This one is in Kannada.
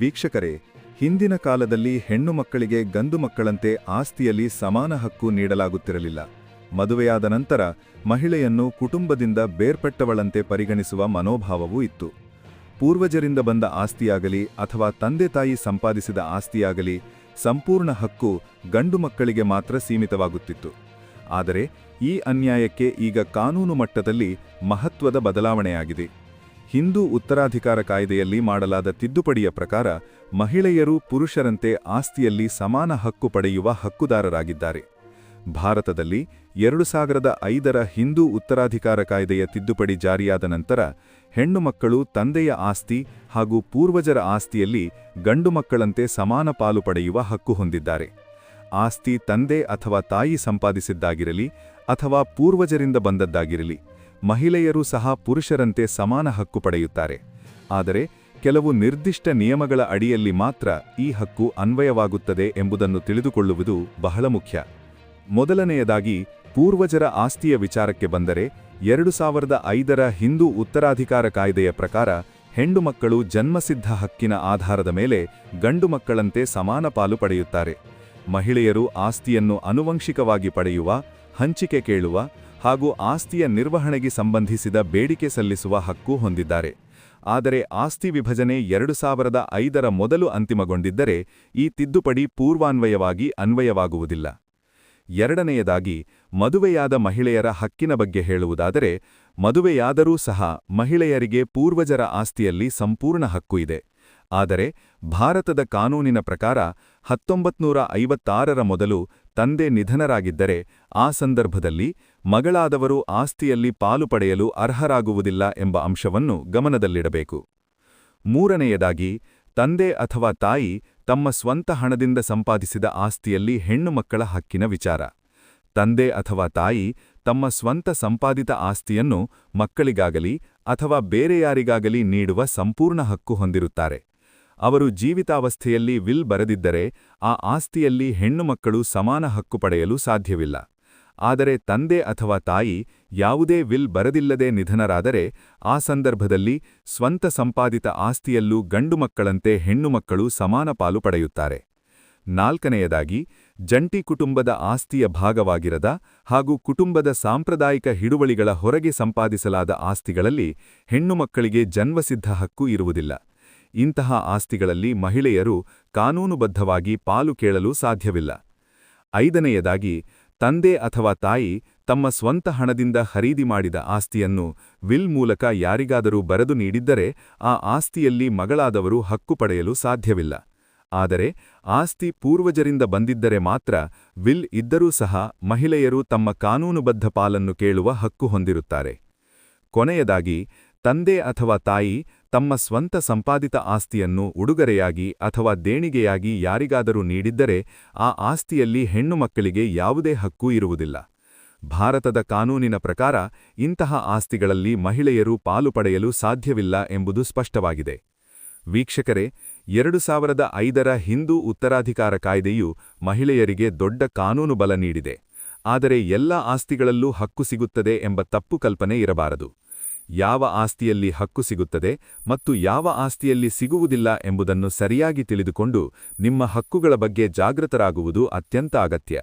ವೀಕ್ಷಕರೇ, ಹಿಂದಿನ ಕಾಲದಲ್ಲಿ ಹೆಣ್ಣು ಮಕ್ಕಳಿಗೆ ಗಂಡು ಮಕ್ಕಳಂತೆ ಆಸ್ತಿಯಲ್ಲಿ ಸಮಾನ ಹಕ್ಕು ನೀಡಲಾಗುತ್ತಿರಲಿಲ್ಲ. ಮದುವೆಯಾದ ನಂತರ ಮಹಿಳೆಯನ್ನು ಕುಟುಂಬದಿಂದ ಬೇರ್ಪಟ್ಟವಳಂತೆ ಪರಿಗಣಿಸುವ ಮನೋಭಾವವೂ ಇತ್ತು. ಪೂರ್ವಜರಿಂದ ಬಂದ ಆಸ್ತಿಯಾಗಲಿ ಅಥವಾ ತಂದೆ ತಾಯಿ ಸಂಪಾದಿಸಿದ ಆಸ್ತಿಯಾಗಲಿ ಸಂಪೂರ್ಣ ಹಕ್ಕು ಗಂಡು ಮಕ್ಕಳಿಗೆ ಮಾತ್ರ ಸೀಮಿತವಾಗುತ್ತಿತ್ತು. ಆದರೆ ಈ ಅನ್ಯಾಯಕ್ಕೆ ಈಗ ಕಾನೂನು ಮಟ್ಟದಲ್ಲಿ ಮಹತ್ವದ ಬದಲಾವಣೆಯಾಗಿದೆ. ಹಿಂದೂ ಉತ್ತರಾಧಿಕಾರ ಕಾಯ್ದೆಯಲ್ಲಿ ಮಾಡಲಾದ ತಿದ್ದುಪಡಿಯ ಪ್ರಕಾರ ಮಹಿಳೆಯರು ಪುರುಷರಂತೆ ಆಸ್ತಿಯಲ್ಲಿ ಸಮಾನ ಹಕ್ಕು ಪಡೆಯುವ ಹಕ್ಕುದಾರರಾಗಿದ್ದಾರೆ. ಭಾರತದಲ್ಲಿ 2005ರ ಹಿಂದೂ ಉತ್ತರಾಧಿಕಾರ ಕಾಯ್ದೆಯ ತಿದ್ದುಪಡಿ ಜಾರಿಯಾದ ನಂತರ ಹೆಣ್ಣು ಮಕ್ಕಳು ತಂದೆಯ ಆಸ್ತಿ ಹಾಗೂ ಪೂರ್ವಜರ ಆಸ್ತಿಯಲ್ಲಿ ಗಂಡು ಮಕ್ಕಳಂತೆ ಸಮಾನ ಪಾಲು ಪಡೆಯುವ ಹಕ್ಕು ಹೊಂದಿದ್ದಾರೆ. ಆಸ್ತಿ ತಂದೆ ಅಥವಾ ತಾಯಿ ಸಂಪಾದಿಸಿದ್ದಾಗಿರಲಿ ಅಥವಾ ಪೂರ್ವಜರಿಂದ ಬಂದದ್ದಾಗಿರಲಿ, ಮಹಿಳೆಯರೂ ಸಹ ಪುರುಷರಂತೆ ಸಮಾನ ಹಕ್ಕು ಪಡೆಯುತ್ತಾರೆ. ಆದರೆ ಕೆಲವು ನಿರ್ದಿಷ್ಟ ನಿಯಮಗಳ ಅಡಿಯಲ್ಲಿ ಮಾತ್ರ ಈ ಹಕ್ಕು ಅನ್ವಯವಾಗುತ್ತದೆ ಎಂಬುದನ್ನು ತಿಳಿದುಕೊಳ್ಳುವುದು ಬಹಳ ಮುಖ್ಯ. ಮೊದಲನೆಯದಾಗಿ, ಪೂರ್ವಜರ ಆಸ್ತಿಯ ವಿಚಾರಕ್ಕೆ ಬಂದರೆ 2005ರ ಹಿಂದೂ ಉತ್ತರಾಧಿಕಾರ ಕಾಯ್ದೆಯ ಪ್ರಕಾರ ಹೆಣ್ಣು ಮಕ್ಕಳು ಜನ್ಮಸಿದ್ಧ ಹಕ್ಕಿನ ಆಧಾರದ ಮೇಲೆ ಗಂಡು ಮಕ್ಕಳಂತೆ ಸಮಾನ ಪಾಲು ಪಡೆಯುತ್ತಾರೆ. ಮಹಿಳೆಯರು ಆಸ್ತಿಯನ್ನು ಆನುವಂಶಿಕವಾಗಿ ಪಡೆಯುವ, ಹಂಚಿಕೆ ಕೇಳುವ ಹಾಗೂ ಆಸ್ತಿಯ ನಿರ್ವಹಣೆಗೆ ಸಂಬಂಧಿಸಿದ ಬೇಡಿಕೆ ಸಲ್ಲಿಸುವ ಹಕ್ಕು ಹೊಂದಿದ್ದಾರೆ. ಆದರೆ ಆಸ್ತಿ ವಿಭಜನೆ 2005ರ ಮೊದಲು ಅಂತಿಮಗೊಂಡಿದ್ದರೆ ಈ ತಿದ್ದುಪಡಿ ಪೂರ್ವಾನ್ವಯವಾಗಿ ಅನ್ವಯವಾಗುವುದಿಲ್ಲ. ಎರಡನೆಯದಾಗಿ, ಮದುವೆಯಾದ ಮಹಿಳೆಯರ ಹಕ್ಕಿನ ಬಗ್ಗೆ ಹೇಳುವುದಾದರೆ, ಮದುವೆಯಾದರೂ ಸಹ ಮಹಿಳೆಯರಿಗೆ ಪೂರ್ವಜರ ಆಸ್ತಿಯಲ್ಲಿ ಸಂಪೂರ್ಣ ಹಕ್ಕು ಇದೆ. ಆದರೆ ಭಾರತದ ಕಾನೂನಿನ ಪ್ರಕಾರ 1956ರ ಮೊದಲು ತಂದೆ ನಿಧನರಾಗಿದ್ದರೆ ಆ ಸಂದರ್ಭದಲ್ಲಿ ಮಗಳಾದವರು ಆಸ್ತಿಯಲ್ಲಿ ಪಾಲು ಪಡೆಯಲು ಅರ್ಹರಾಗುವುದಿಲ್ಲ ಎಂಬ ಅಂಶವನ್ನು ಗಮನದಲ್ಲಿಡಬೇಕು. ಮೂರನೆಯದಾಗಿ, ತಂದೆ ಅಥವಾ ತಾಯಿ ತಮ್ಮ ಸ್ವಂತ ಹಣದಿಂದ ಸಂಪಾದಿಸಿದ ಆಸ್ತಿಯಲ್ಲಿ ಹೆಣ್ಣು ಮಕ್ಕಳ ಹಕ್ಕಿನ ವಿಚಾರ. ತಂದೆ ಅಥವಾ ತಾಯಿ ತಮ್ಮ ಸ್ವಂತ ಸಂಪಾದಿತ ಆಸ್ತಿಯನ್ನು ಮಕ್ಕಳಿಗಾಗಲಿ ಅಥವಾ ಬೇರೆ ಯಾರಿಗಾಗಲಿ ನೀಡುವ ಸಂಪೂರ್ಣ ಹಕ್ಕು ಹೊಂದಿರುತ್ತಾರೆ. ಅವರು ಜೀವಿತಾವಸ್ಥೆಯಲ್ಲಿ ವಿಲ್ ಬರೆದಿದ್ದರೆ ಆ ಆಸ್ತಿಯಲ್ಲಿ ಹೆಣ್ಣು ಮಕ್ಕಳು ಸಮಾನ ಹಕ್ಕು ಪಡೆಯಲು ಸಾಧ್ಯವಿಲ್ಲ. ಆದರೆ ತಂದೆ ಅಥವಾ ತಾಯಿ ಯಾವುದೇ ವಿಲ್ ಬರೆದಿಲ್ಲದೆ ನಿಧನರಾದರೆ ಆ ಸಂದರ್ಭದಲ್ಲಿ ಸ್ವಂತ ಸಂಪಾದಿತ ಆಸ್ತಿಯಲ್ಲೂ ಗಂಡು ಮಕ್ಕಳಂತೆ ಹೆಣ್ಣು ಮಕ್ಕಳು ಸಮಾನ ಪಾಲು ಪಡೆಯುತ್ತಾರೆ. ನಾಲ್ಕನೆಯದಾಗಿ, ಜಂಟಿ ಕುಟುಂಬದ ಆಸ್ತಿಯ ಭಾಗವಾಗಿರದ ಹಾಗೂ ಕುಟುಂಬದ ಸಾಂಪ್ರದಾಯಿಕ ಹಿಡುವಳಿಗಳ ಹೊರಗೆ ಸಂಪಾದಿಸಲಾದ ಆಸ್ತಿಗಳಲ್ಲಿ ಹೆಣ್ಣು ಮಕ್ಕಳಿಗೆ ಜನ್ಮಸಿದ್ಧ ಹಕ್ಕು ಇರುವುದಿಲ್ಲ. ಇಂತಹ ಆಸ್ತಿಗಳಲ್ಲಿ ಮಹಿಳೆಯರು ಕಾನೂನುಬದ್ಧವಾಗಿ ಪಾಲು ಕೇಳಲು ಸಾಧ್ಯವಿಲ್ಲ. ಐದನೆಯದಾಗಿ, ತಂದೆ ಅಥವಾ ತಾಯಿ ತಮ್ಮ ಸ್ವಂತ ಹಣದಿಂದ ಖರೀದಿ ಮಾಡಿದ ಆಸ್ತಿಯನ್ನು ವಿಲ್ ಮೂಲಕ ಯಾರಿಗಾದರೂ ಬರೆದು ನೀಡಿದ್ದರೆ ಆ ಆಸ್ತಿಯಲ್ಲಿ ಮಗಳಾದವರು ಹಕ್ಕು ಪಡೆಯಲು ಸಾಧ್ಯವಿಲ್ಲ. ಆದರೆ ಆಸ್ತಿ ಪೂರ್ವಜರಿಂದ ಬಂದಿದ್ದರೆ ಮಾತ್ರ ವಿಲ್ ಇದ್ದರೂ ಸಹ ಮಹಿಳೆಯರು ತಮ್ಮ ಕಾನೂನುಬದ್ಧ ಪಾಲನ್ನು ಕೇಳುವ ಹಕ್ಕು ಹೊಂದಿರುತ್ತಾರೆ. ಕೊನೆಯದಾಗಿ, ತಂದೆ ಅಥವಾ ತಾಯಿ ತಮ್ಮ ಸ್ವಂತ ಸಂಪಾದಿತ ಆಸ್ತಿಯನ್ನು ಉಡುಗೊರೆಯಾಗಿ ಅಥವಾ ದೇಣಿಗೆಯಾಗಿ ಯಾರಿಗಾದರೂ ನೀಡಿದ್ದರೆ ಆ ಆಸ್ತಿಯಲ್ಲಿ ಹೆಣ್ಣು ಮಕ್ಕಳಿಗೆ ಯಾವುದೇ ಹಕ್ಕು ಇರುವುದಿಲ್ಲ. ಭಾರತದ ಕಾನೂನಿನ ಪ್ರಕಾರ ಇಂತಹ ಆಸ್ತಿಗಳಲ್ಲಿ ಮಹಿಳೆಯರು ಪಾಲು ಪಡೆಯಲು ಸಾಧ್ಯವಿಲ್ಲ ಎಂಬುದು ಸ್ಪಷ್ಟವಾಗಿದೆ. ವೀಕ್ಷಕರೇ, 2005ರ ಹಿಂದೂ ಉತ್ತರಾಧಿಕಾರ ಕಾಯ್ದೆಯು ಮಹಿಳೆಯರಿಗೆ ದೊಡ್ಡ ಕಾನೂನು ಬಲ ನೀಡಿದೆ. ಆದರೆ ಎಲ್ಲ ಆಸ್ತಿಗಳಲ್ಲೂ ಹಕ್ಕು ಸಿಗುತ್ತದೆ ಎಂಬ ತಪ್ಪು ಕಲ್ಪನೆ ಇರಬಾರದು. ಯಾವ ಆಸ್ತಿಯಲ್ಲಿ ಹಕ್ಕು ಸಿಗುತ್ತದೆ ಮತ್ತು ಯಾವ ಆಸ್ತಿಯಲ್ಲಿ ಸಿಗುವುದಿಲ್ಲ ಎಂಬುದನ್ನು ಸರಿಯಾಗಿ ತಿಳಿದುಕೊಂಡು ನಿಮ್ಮ ಹಕ್ಕುಗಳ ಬಗ್ಗೆ ಜಾಗೃತರಾಗುವುದು ಅತ್ಯಂತ ಅಗತ್ಯ.